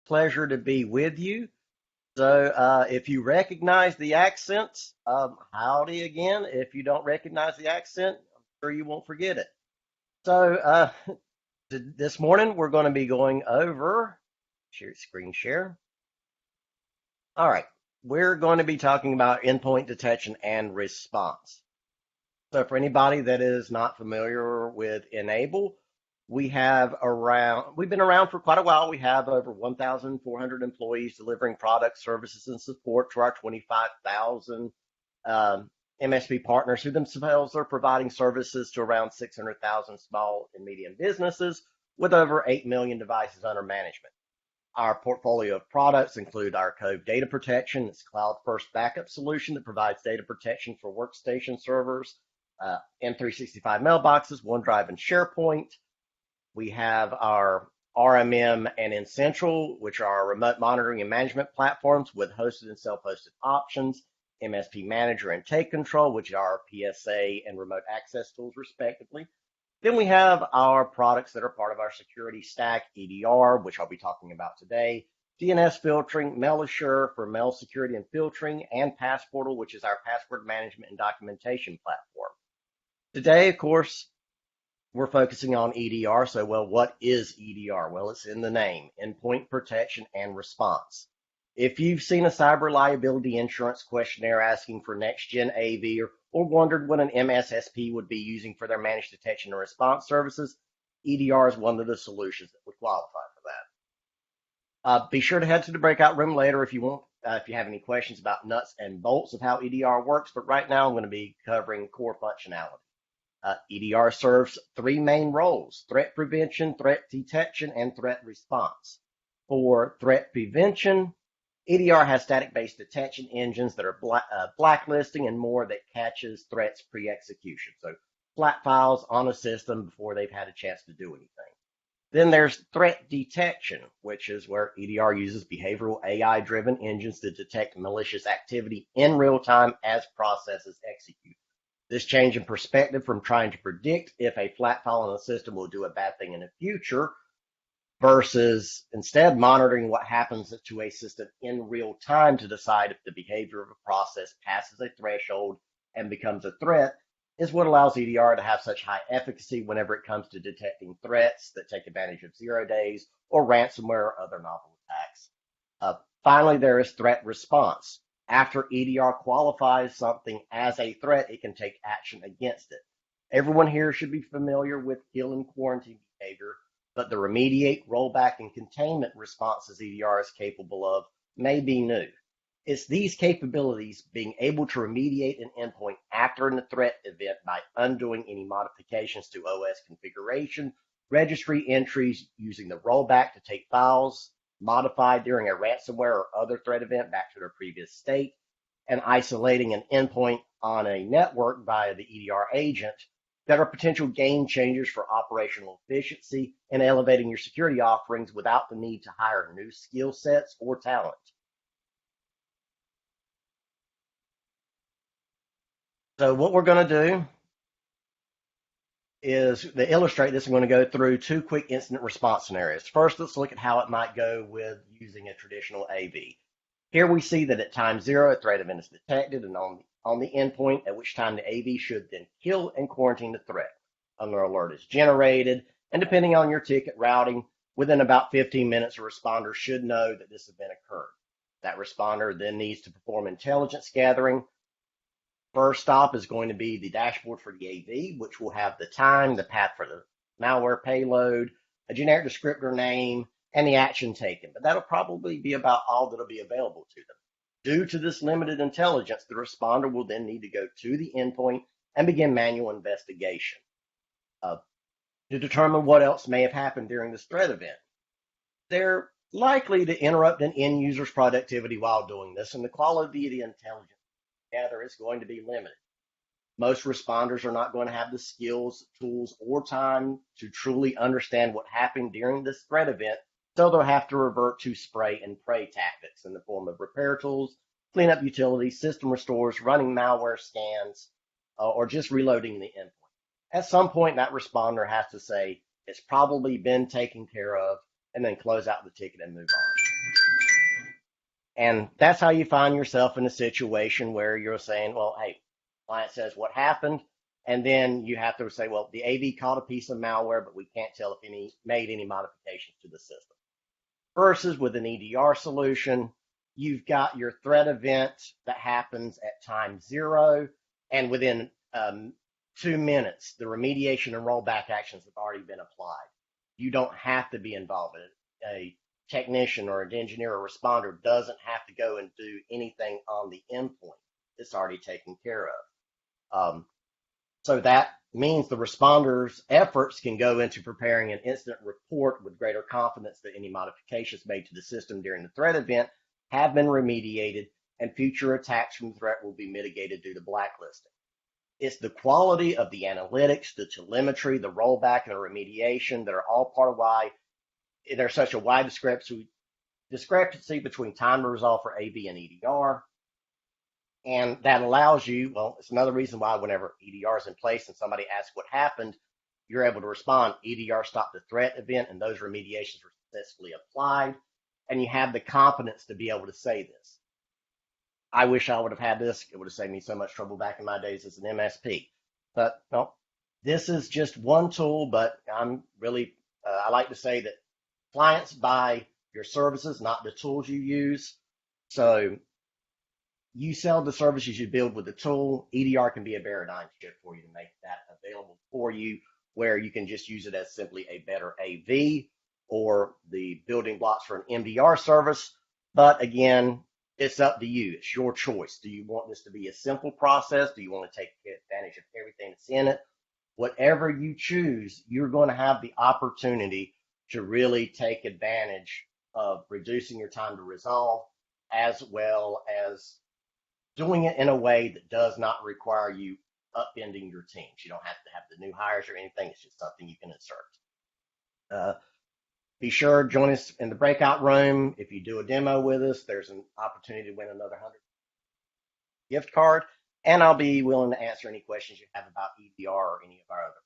Pleasure to be with you. So, if you recognize the accents, howdy again. If you don't recognize the accent, I'm sure you won't forget it. So, this morning we're going to be going over screen share. All right, we're going to be talking about endpoint detection and response. So, for anybody that is not familiar with Enable, we've been around for quite a while. We have over 1,400 employees delivering products, services, and support to our 25,000 MSP partners who themselves are providing services to around 600,000 small and medium businesses with over 8 million devices under management. Our portfolio of products include our Cove Data Protection. It's a cloud-first backup solution that provides data protection for workstation servers, M365 mailboxes, OneDrive, and SharePoint. We have our RMM and N-Central, which are our remote monitoring and management platforms with hosted and self-hosted options, MSP Manager and Take Control, which are our PSA and remote access tools, respectively. Then we have our products that are part of our security stack, EDR, which I'll be talking about today, DNS filtering, MailAssure for mail security and filtering, and Passportal, which is our password management and documentation platform. Today, of course, we're focusing on EDR. So, well, what is EDR? Well, it's in the name, endpoint protection and response. If you've seen a cyber liability insurance questionnaire asking for next-gen AV or wondered what an MSSP would be using for their managed detection and response services, EDR is one of the solutions that would qualify for that. Be sure to head to the breakout room later if you have any questions about nuts and bolts of how EDR works. But right now, I'm going to be covering core functionality. EDR serves three main roles: threat prevention, threat detection, and threat response. For threat prevention, EDR has static-based detection engines that are blacklisting and more that catches threats pre-execution. So flat files on a system before they've had a chance to do anything. Then there's threat detection, which is where EDR uses behavioral AI-driven engines to detect malicious activity in real time as processes execute. This change in perspective from trying to predict if a flat file on the system will do a bad thing in the future versus instead monitoring what happens to a system in real time to decide if the behavior of a process passes a threshold and becomes a threat is what allows EDR to have such high efficacy whenever it comes to detecting threats that take advantage of 0 days or ransomware or other novel attacks. Finally, there is threat response. After EDR qualifies something as a threat, it can take action against it. Everyone here should be familiar with kill and quarantine behavior, but the remediate, rollback, and containment responses EDR is capable of may be new. It's these capabilities, being able to remediate an endpoint after a threat event by undoing any modifications to OS configuration, registry entries, using the rollback to take files modified during a ransomware or other threat event back to their previous state, and isolating an endpoint on a network via the EDR agent that are potential game changers for operational efficiency and elevating your security offerings without the need to hire new skill sets or talent. So what we're going to do is, to illustrate this, I'm going to go through two quick incident response scenarios. First, let's look at how it might go with using a traditional AV. Here we see that at time 0, a threat event is detected and on the endpoint, at which time the AV should then kill and quarantine the threat. An alert is generated, and depending on your ticket routing, within about 15 minutes, a responder should know that this event occurred. That responder then needs to perform intelligence gathering. First stop is going to be the dashboard for the AV, which will have the time, the path for the malware payload, a generic descriptor name, and the action taken. But that'll probably be about all that'll be available to them. Due to this limited intelligence, the responder will then need to go to the endpoint and begin manual investigation to determine what else may have happened during this threat event. They're likely to interrupt an end user's productivity while doing this, and the quality of the intelligence gather is going to be limited. Most responders are not going to have the skills, tools, or time to truly understand what happened during this threat event, so they'll have to revert to spray and pray tactics in the form of repair tools, cleanup utilities, system restores, running malware scans, or just reloading the endpoint. At some point, that responder has to say, it's probably been taken care of, and then close out the ticket and move on. And that's how you find yourself in a situation where you're saying, well, hey, client says what happened. And then you have to say, well, the AV caught a piece of malware, but we can't tell if any made any modifications to the system. Versus with an EDR solution, you've got your threat event that happens at time zero, and within 2 minutes, the remediation and rollback actions have already been applied. You don't have to be involved in it. A technician or an engineer or responder doesn't have to go and do anything on the endpoint. It's already taken care of. So that means the responders' efforts can go into preparing an incident report with greater confidence that any modifications made to the system during the threat event have been remediated and future attacks from the threat will be mitigated due to blacklisting. It's the quality of the analytics, the telemetry, the rollback, and the remediation that are all part of why there's such a wide discrepancy between time to resolve for AV and EDR. And that allows you, well, it's another reason why whenever EDR is in place and somebody asks what happened, you're able to respond, EDR stopped the threat event and those remediations were successfully applied. And you have the confidence to be able to say this. I wish I would have had this. It would have saved me so much trouble back in my days as an MSP. But no, this is just one tool, but I'm really, I like to say that clients buy your services, not the tools you use. So you sell the services you build with the tool. EDR can be a paradigm shift for you to make that available for you, where you can just use it as simply a better AV or the building blocks for an MDR service. But again, it's up to you. It's your choice. Do you want this to be a simple process? Do you want to take advantage of everything that's in it? Whatever you choose, you're going to have the opportunity to really take advantage of reducing your time to resolve, as well as doing it in a way that does not require you upending your teams. You don't have to have the new hires or anything. It's just something you can insert. Be sure to join us in the breakout room. If you do a demo with us, there's an opportunity to win another 100 gift card, and I'll be willing to answer any questions you have about EDR or any of our other